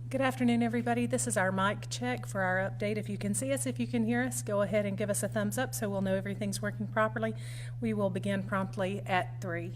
Good afternoon, everybody. This is our mic check for our update. If you can see us, if you can hear us, go ahead and give us a thumbs up so we'll know everything's working properly. We will begin promptly at 3.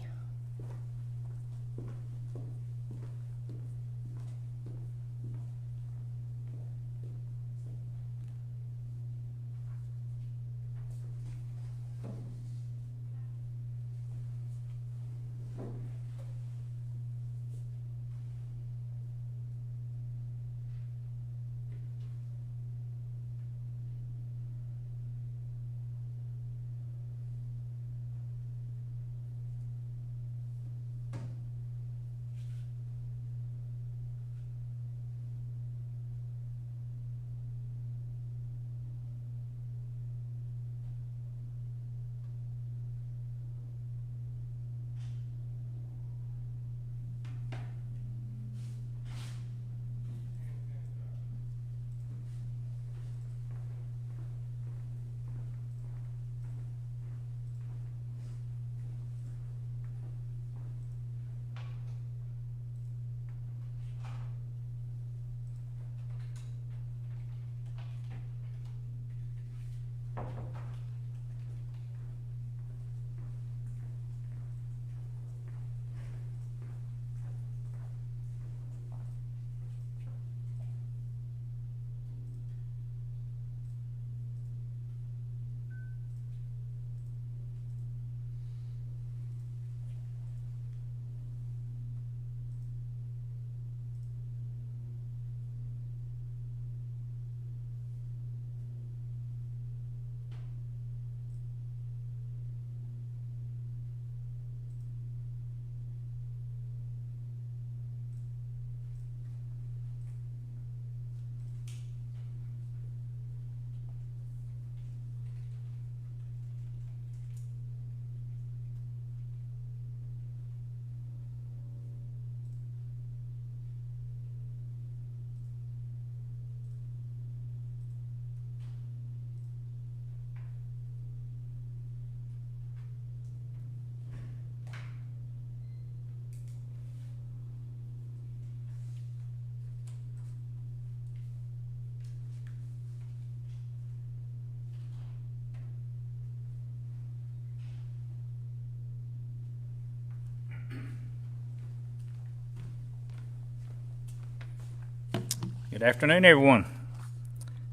Good afternoon, everyone.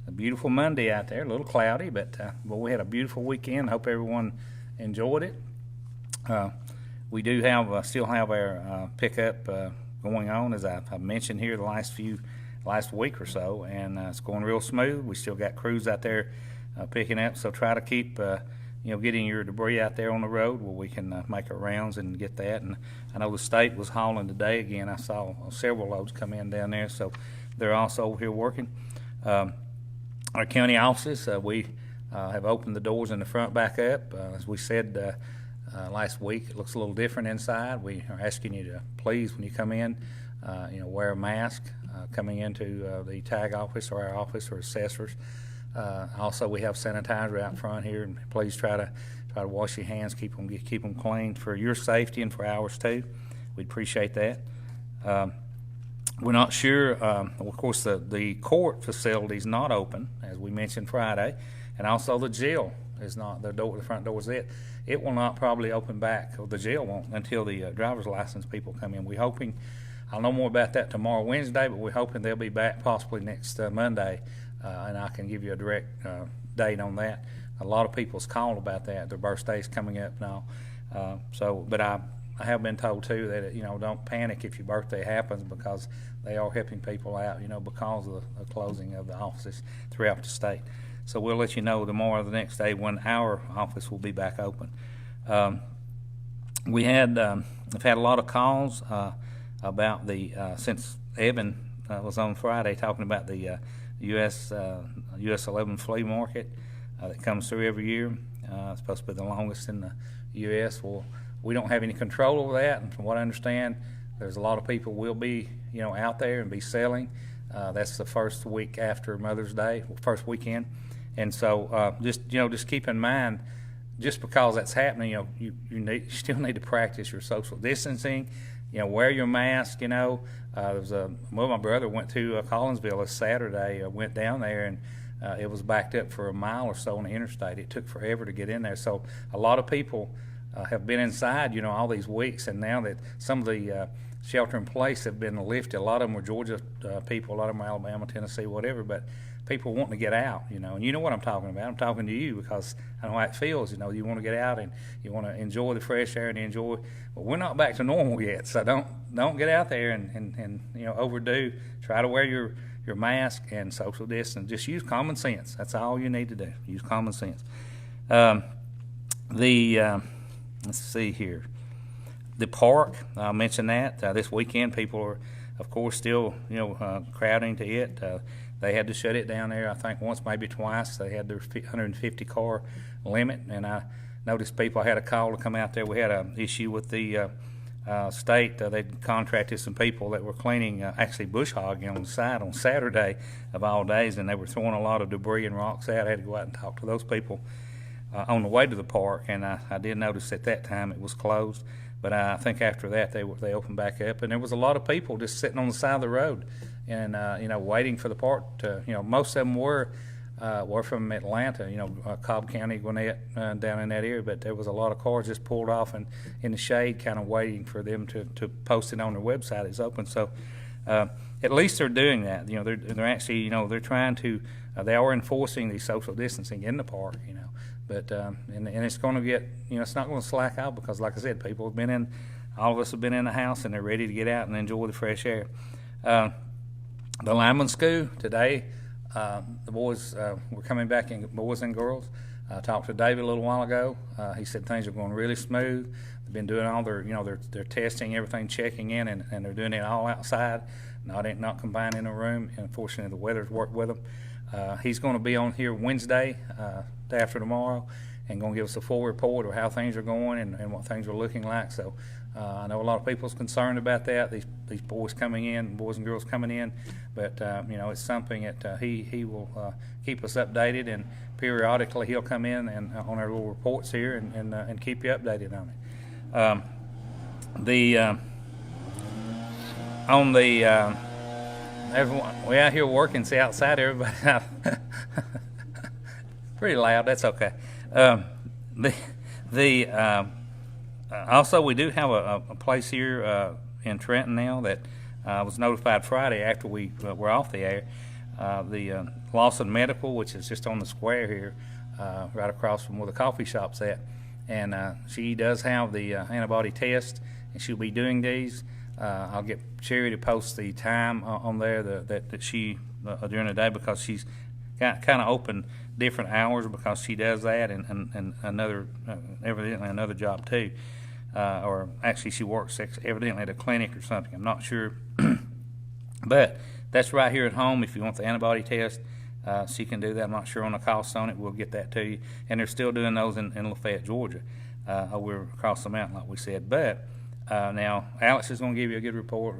A beautiful Monday out there, a little cloudy, but we had a beautiful weekend. Hope everyone enjoyed it. We do have still have our pickup going on, as I've mentioned here the last week or so, and it's going real smooth. We still got crews out there picking up, so try to keep getting your debris out there on the road where we can make our rounds and get that. And I know the state was hauling today again. I saw several loads come in down there, so they're also over here working. Our county offices, we have opened the doors in the front back up. As we said last week, it looks a little different inside. We are asking you to please, when you come in, wear a mask coming into the tag office or our office or assessors. Also, we have sanitizer out front here, and please try to wash your hands, keep them clean for your safety and for ours too. We'd appreciate that. We're not sure. Of course, the court facility is not open, as we mentioned Friday, and also the jail is not. The front door is it. It will not probably open back, or the jail won't, until the driver's license people come in. We're hoping. I'll know more about that tomorrow, Wednesday, but we're hoping they'll be back possibly next Monday, and I can give you a direct date on that. A lot of people's called about that. Their birthday's coming up now, but I have been told too that don't panic if your birthday happens, because they are helping people out, because of the closing of the offices throughout the state. So we'll let you know tomorrow or the next day when our office will be back open. We've had a lot of calls about since Evan was on Friday talking about the US 11 flea market that comes through every year. It's supposed to be the longest in the U.S. Well, we don't have any control over that, and from what I understand, there's a lot of people will be out there and be selling. That's the first week after Mother's Day, first weekend, and so just keep in mind, just because that's happening, you still need to practice your social distancing. wear your mask. My brother went to Collinsville this Saturday. Went down there and it was backed up for a mile or so on the interstate. It took forever to get in there. So a lot of people have been inside, all these weeks, and now that some of the shelter in place have been lifted, a lot of them were Georgia people, a lot of them were Alabama, Tennessee, whatever, but people wanting to get out, and you know what I'm talking about. I'm talking to you because I know how it feels, you want to get out and you want to enjoy the fresh air and enjoy, but we're not back to normal yet, so don't get out there and overdo. Try to wear your mask and social distance. Just use common sense. That's all you need to do. Use common sense. Let's see here. The park, I mentioned that. This weekend, people are, of course, still, crowding to it. They had to shut it down there, I think, once, maybe twice. They had their 150-car limit, and I noticed people had a call to come out there. We had an issue with the state. They'd contracted some people that were cleaning, actually bush hogging on the side on Saturday of all days, and they were throwing a lot of debris and rocks out. I had to go out and talk to those people on the way to the park, and I did notice at that time it was closed. But I think after that they opened back up, and there was a lot of people just sitting on the side of the road, and waiting for the park to. Most of them were from Atlanta, Cobb County, Gwinnett, down in that area. But there was a lot of cars just pulled off and in the shade, kind of waiting for them to post it on their website. It's open, so at least they're doing that. They're actually, they're trying to. They are enforcing the social distancing in the park, But and it's going to get, it's not going to slack out because, like I said, all of us have been in the house and they're ready to get out and enjoy the fresh air. The lineman school today, the boys were coming back in, boys and girls. I talked to David a little while ago. He said things are going really smooth. They've been doing all their, they're testing everything, checking in, and they're doing it all outside, not combined in a room. And unfortunately, the weather's worked with them. He's going to be on here Wednesday, day after tomorrow, and going to give us a full report of how things are going and what things are looking like. So I know a lot of people's concerned about that. These boys and girls coming in, but it's something that he will keep us updated, and periodically he'll come in and on our little reports here and keep you updated on it. Everyone, we out here working. See outside, everybody. Pretty loud. That's okay. Also, we do have a place here in Trenton now that I was notified Friday after we were off the air. The Lawson Medical, which is just on the square here, right across from where the coffee shop's at, and she does have the antibody test, and she'll be doing these. I'll get Sherry to post the time on there that she during the day, because she's kind of open different hours because she does that and another evidently another job too, or actually she works evidently at a clinic or something. I'm not sure, but that's right here at home. If you want the antibody test, she can do that. I'm not sure on the cost on it. We'll get that to you. And they're still doing those in Lafayette, Georgia, over across the mountain, like we said. But now Alex is going to give you a good report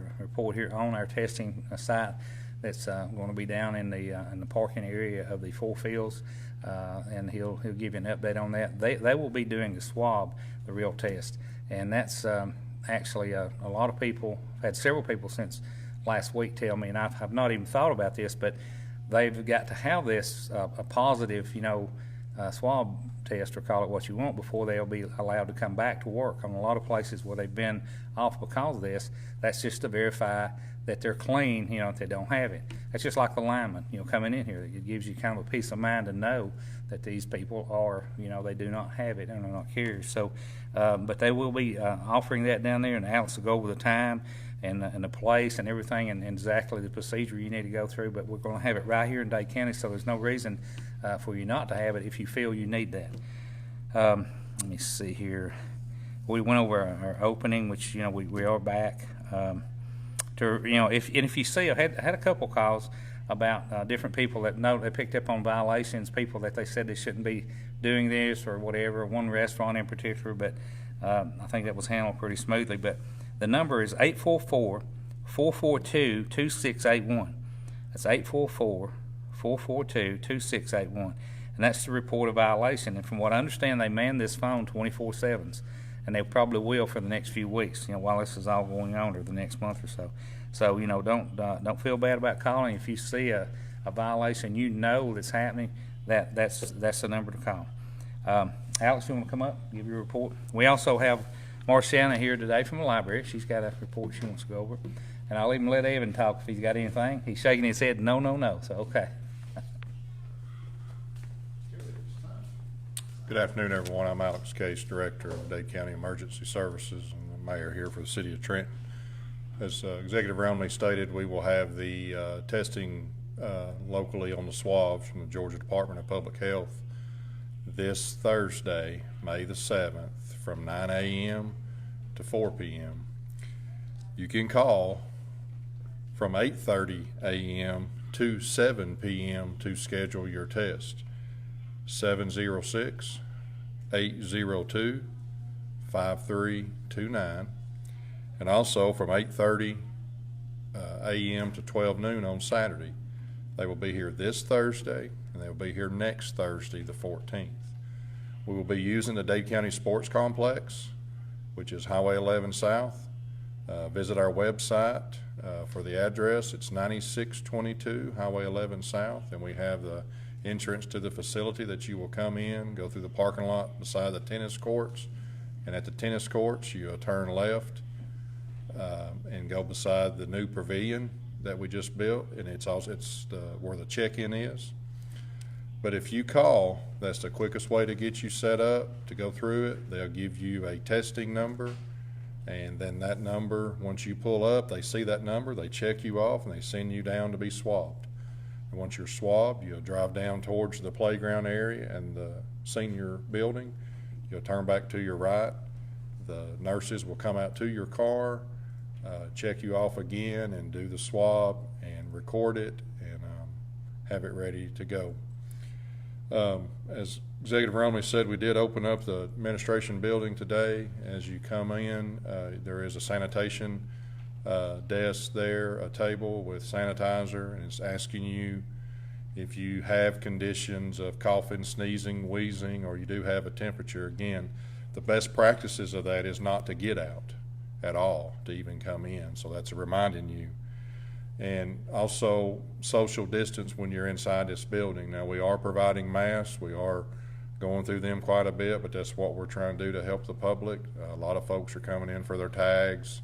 here on our testing site that's going to be down in the parking area of the 4 fields, and he'll give you an update on that. They will be doing the swab, the real test, and that's actually a lot of people. I've had several people since last week tell me, and I've not even thought about this, but they've got to have this a positive, swab test, or call it what you want, before they'll be allowed to come back to work. On a lot of places where they've been off because of this, that's just to verify that they're clean, if they don't have it. That's just like the lineman, coming in here. It gives you kind of a peace of mind to know that these people are, they do not have it and are not carriers. So, but they will be offering that down there, and Alex will go over the time and the place and everything and exactly the procedure you need to go through. But we're going to have it right here in Dade County, so there's no reason for you not to have it if you feel you need that. Let me see here. We went over our opening, which we are back. If you see, I had a couple calls about different people that know they picked up on violations, people that they said they shouldn't be doing this or whatever. One restaurant in particular, but I think that was handled pretty smoothly. But the number is 844-442-2681. That's 844-442-2681. And that's to report a violation. And from what I understand, they man this phone 24/7. and they probably will for the next few weeks, while this is all going on, or the next month or so. So, don't feel bad about calling. If you see a violation that's happening, that's the number to call. Alex, you want to come up, give your report? We also have Marshanna here today from the library. She's got a report she wants to go over. And I'll even let Evan talk if he's got anything. He's shaking his head, no, no, no. So, okay. Good afternoon, everyone. I'm Alex Case, Director of Dade County Emergency Services and the Mayor here for the City of Trenton. As Executive Rumley stated, we will have the testing locally on the swabs from the Georgia Department of Public Health this Thursday, May the 7th, from 9 a.m. to 4 p.m. You can call from 8:30 a.m. to 7 p.m. to schedule your test. 706-802-5329, and also from 8:30 a.m. to 12 noon on Saturday. They will be here this Thursday, and they will be here next Thursday, the 14th. We will be using the Dade County Sports Complex, which is Highway 11 South. Visit our website for the address. It's 9622 Highway 11 South, and we have the entrance to the facility that you will come in, go through the parking lot beside the tennis courts, and at the tennis courts you turn left and go beside the new pavilion that we just built, and it's where the check-in is. But if you call, that's the quickest way to get you set up to go through it. They'll give you a testing number, and then that number, once you pull up, they see that number, they check you off, and they send you down to be swabbed. And once you're swabbed, you'll drive down towards the playground area and the senior building. You'll turn back to your right. The nurses will come out to your car, check you off again, and do the swab and record it and have it ready to go. As Executive Rumley said, we did open up the administration building today. As you come in, there is a sanitation desk there, a table with sanitizer, and it's asking you if you have conditions of coughing, sneezing, wheezing, or you do have a temperature. Again, the best practices of that is not to get out at all, to even come in. So that's reminding you. And also social distance when you're inside this building. Now, we are providing masks. We are going through them quite a bit, but that's what we're trying to do to help the public. A lot of folks are coming in for their tags,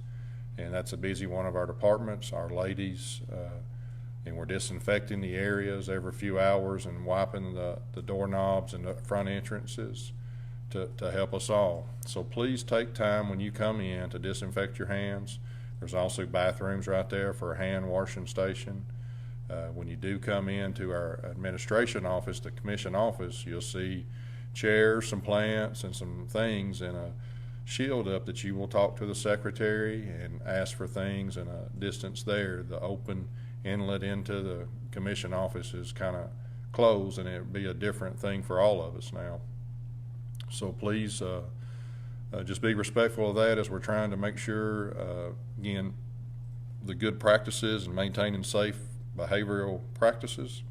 and that's a busy one of our departments, our ladies, and we're disinfecting the areas every few hours and wiping the doorknobs and the front entrances to help us all. So please take time when you come in to disinfect your hands. There's also bathrooms right there for a hand washing station. When you do come into our administration office, the commission office, you'll see chairs, some plants, and some things, and a shield up that you will talk to the secretary and ask for things in a distance there. The open inlet into the commission office is kind of closed, and it would be a different thing for all of us now. So please just be respectful of that as we're trying to make sure, again, the good practices and maintaining safe behavioral practices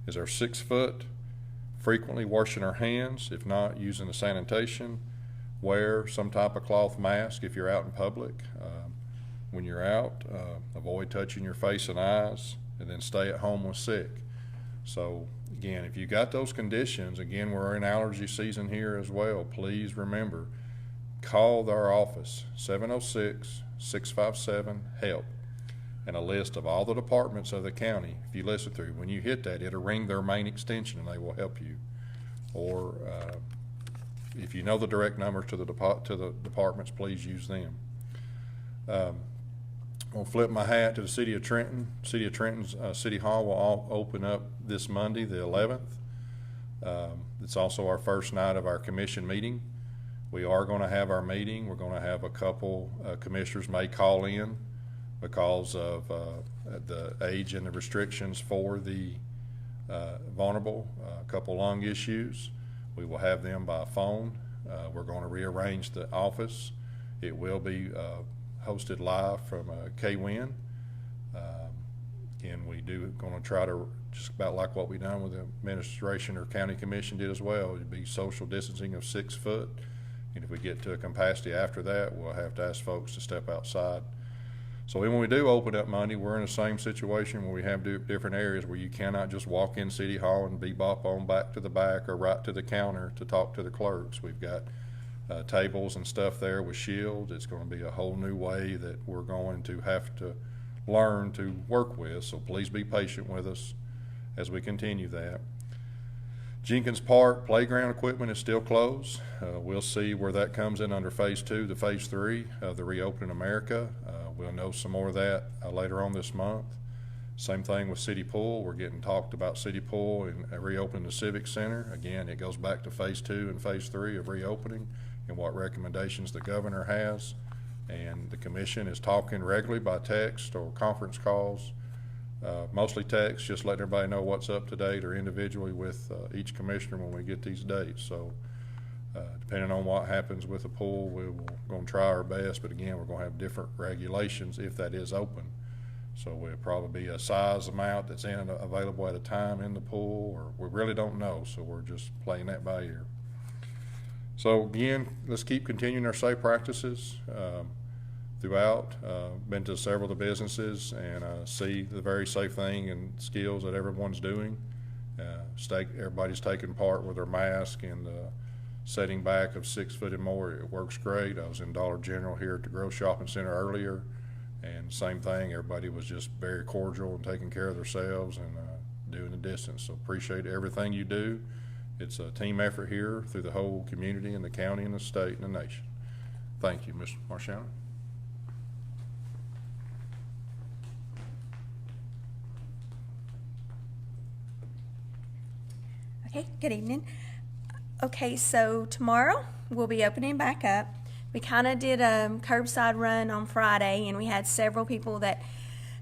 is our 6 foot, frequently washing our hands, if not using the sanitation, wear some type of cloth mask if you're out in public. When you're out, avoid touching your face and eyes, and then stay at home when sick. So again, if you got those conditions, again, we're in allergy season here as well, please remember, call our office, 706-657-HELP, and a list of all the departments of the county. If you listen through, when you hit that, it'll ring their main extension and they will help you. Or if you know the direct numbers to the departments, please use them. I'll flip my hat to the City of Trenton. City of Trenton's City Hall will all open up this Monday, the 11th. It's also our first night of our commission meeting. We are going to have our meeting. We're going to have a couple commissioners may call in because of the age and the restrictions for the vulnerable, a couple lung issues. We will have them by phone. We're going to rearrange the office. It will be hosted live from KWIN. And we going to try to, just about like what we done with the administration or county commission did as well, it'd be social distancing of 6 foot And if we get to a capacity after that, we'll have to ask folks to step outside. So when we do open up Monday, we're in the same situation where we have different areas where you cannot just walk in City Hall and bebop on back to the back or right to the counter to talk to the clerks. We've got tables and stuff there with shields. It's going to be a whole new way that we're going to have to learn to work with. So please be patient with us as we continue that. Jenkins Park playground equipment is still closed. We'll see where that comes in under phase 2 to phase 3 of the Reopening America. We'll know some more of that later on this month. Same thing with City Pool. We're getting talked about City Pool and reopening the Civic Center. Again, it goes back to phase 2 and phase 3 of reopening and what recommendations the governor has. And the commission is talking regularly by text or conference calls. Mostly text, just letting everybody know what's up to date or individually with each commissioner when we get these dates. So depending on what happens with the pool, we're going to try our best, but again, we're going to have different regulations if that is open. So we'll probably be a size amount that's available at a time in the pool, or we really don't know, so we're just playing that by ear. So again, let's keep continuing our safe practices throughout. Been to several of the businesses and see the very safe thing and skills that everyone's doing. Everybody's taking part with their mask and setting back of 6 foot and more. It works great. I was in Dollar General here at the Grove Shopping Center earlier, and same thing. Everybody was just very cordial and taking care of themselves and doing the distance. So appreciate everything you do. It's a team effort here through the whole community and the county and the state and the nation. Thank you, Ms. Marshanna. Okay, good evening. Okay, so tomorrow we'll be opening back up. We kind of did a curbside run on Friday, and we had several people that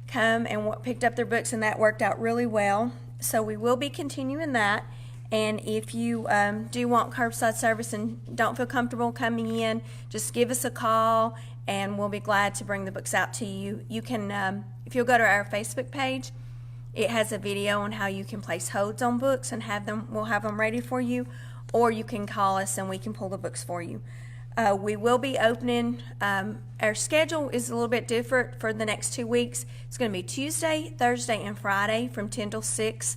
come and picked up their books, and that worked out really well. So we will be continuing that. And if you do want curbside service and don't feel comfortable coming in, just give us a call, and we'll be glad to bring the books out to you. You can, if you'll go to our Facebook page, it has a video on how you can place holds on books and we'll have them ready for you, or you can call us and we can pull the books for you. We will be opening, our schedule is a little bit different for the next 2 weeks. It's going to be Tuesday, Thursday, and Friday from 10 till 6,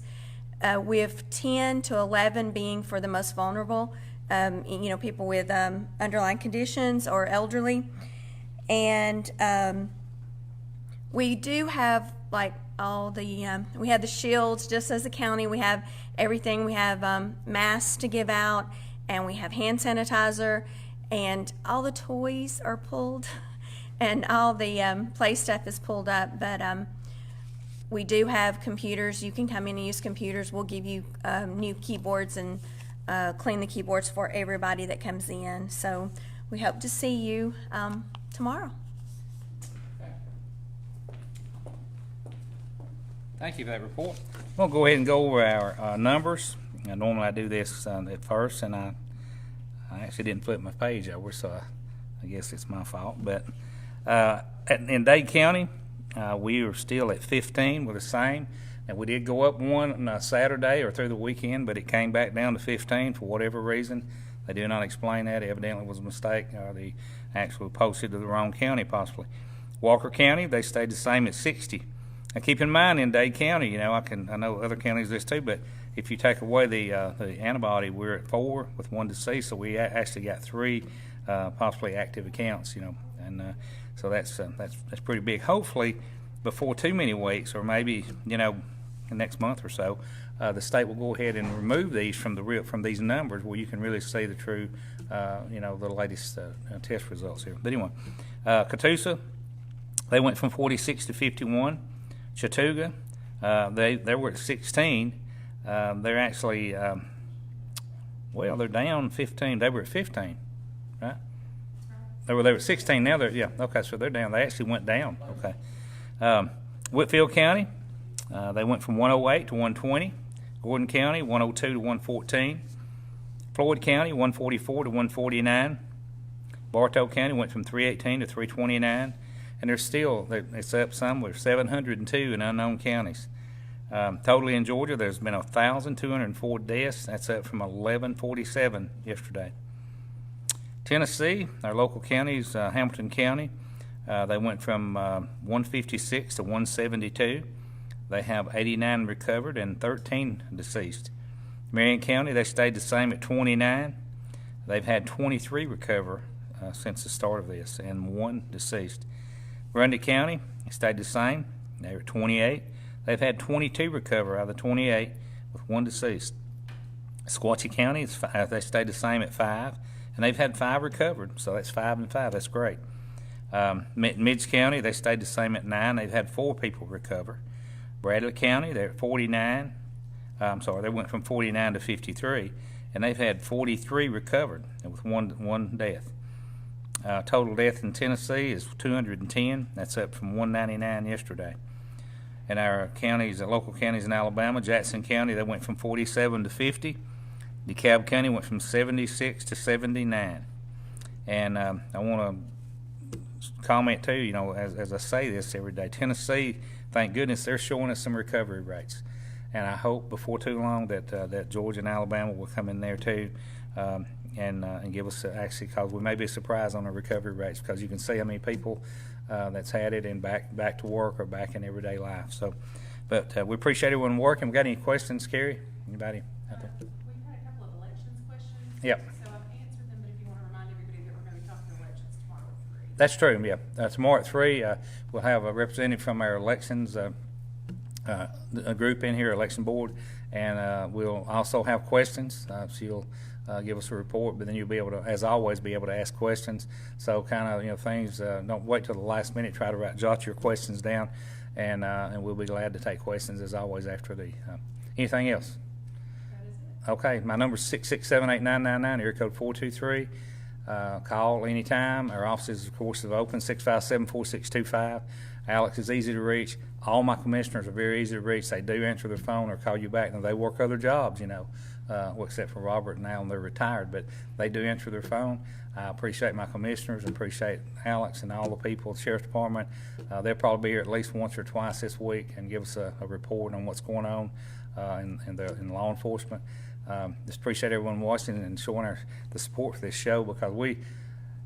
with 10 to 11 being for the most vulnerable, people with underlying conditions or elderly. And we do have all the, we have the shields just as a county. We have everything. We have masks to give out, and we have hand sanitizer, and all the toys are pulled, and all the play stuff is pulled up. But we do have computers. You can come in and use computers. We'll give you new keyboards and clean the keyboards for everybody that comes in. So we hope to see you tomorrow. Thank you for that report. We'll go ahead and go over our numbers. Normally I do this at first, and I actually didn't flip my page over, so I guess it's my fault. But in Dade County, we are still at 15. We're the same. And we did go up one on Saturday or through the weekend, but it came back down to 15 for whatever reason. They do not explain that. Evidently it was a mistake. They actually posted to the wrong county possibly. Walker County, they stayed the same at 60. Now keep in mind in Dade County, I know other counties do this too, but if you take away the antibody, we're at 4 with 1 deceased, so we actually got 3 possibly active accounts, and so that's pretty big. Hopefully, before too many weeks, or maybe the next month or so, the state will go ahead and remove these from these numbers, where you can really see the true, the latest test results here. But anyway, Catoosa, they went from 46 to 51. Chattooga, they were at 16. They're actually, they're down 15. They were at 15, right? They were 16. Now okay, so they're down. They actually went down. Okay. Whitfield County, they went from 108 to 120. Gordon County, 102 to 114. Floyd County, 144 to 149. Bartow County went from 318 to 329. And it's up some. We're 702 in unknown counties. Totally in Georgia, there's been 1,204 deaths. That's up from 1,147 yesterday. Tennessee, our local counties, Hamilton County, they went from 156 to 172. They have 89 recovered and 13 deceased. Marion County, they stayed the same at 29. They've had 23 recover since the start of this and 1 deceased. Grundy County, they stayed the same. They were 28. They've had 22 recover out of the 28 with 1 deceased. Sequatchie County, they stayed the same at 5, and they've had 5 recovered, so that's 5 and 5. That's great. Midge County, they stayed the same at 9. They've had 4 people recover. Bradley County, they're at 49. They went from 49 to 53, and they've had 43 recovered with one death. Total death in Tennessee is 210. That's up from 199 yesterday. In our counties, local counties in Alabama, Jackson County, they went from 47 to 50. DeKalb County went from 76 to 79. And I want to comment too, you know, as I say this every day, Tennessee, thank goodness, they're showing us some recovery rates. And I hope before too long that Georgia and Alabama will come in there too, and give us actually, because we may be surprised on the recovery rates, because you can see how many people that's had it and back to work or back in everyday life. So, but we appreciate everyone working. We got any questions, Carrie? Anybody out there? We've had a couple of elections questions. Yep. So I've answered them, but if you want to remind everybody that we're going to be talking elections tomorrow at 3. That's true, yeah. Tomorrow at 3, we'll have a representative from our elections a group in here, election board, and we'll also have questions. She'll give us a report, but then you'll be able to, as always, be able to ask questions. So kind of, you know, things, don't wait till the last minute. Try to jot your questions down, and we'll be glad to take questions, as always, after the, anything else? That is it. Okay, my number is 667-8999, area code 423. Call anytime. Our offices, of course, are open, 657-4625. Alex is easy to reach. All my commissioners are very easy to reach. They do answer their phone or call you back. Now, they work other jobs, you know, well, except for Robert now, and they're retired, but they do answer their phone. I appreciate my commissioners and appreciate Alex and all the people at the Sheriff's Department. They'll probably be here at least once or twice this week and give us a report on what's going on in law enforcement. Just appreciate everyone watching and showing the support for this show, because we,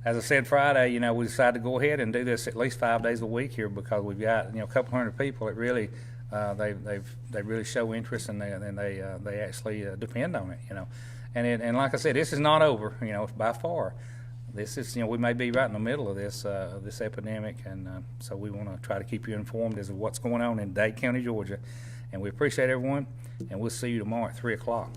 as I said Friday, you know, we decided to go ahead and do this at least 5 days a week here, because we've got, you know, a couple hundred people that really they really show interest, and they actually depend on it, you know. And like I said, this is not over, you know, by far. This is, you know, we may be right in the middle of this epidemic, and so we want to try to keep you informed as to what's going on in Dade County, Georgia. And we appreciate everyone, and we'll see you tomorrow at 3 o'clock.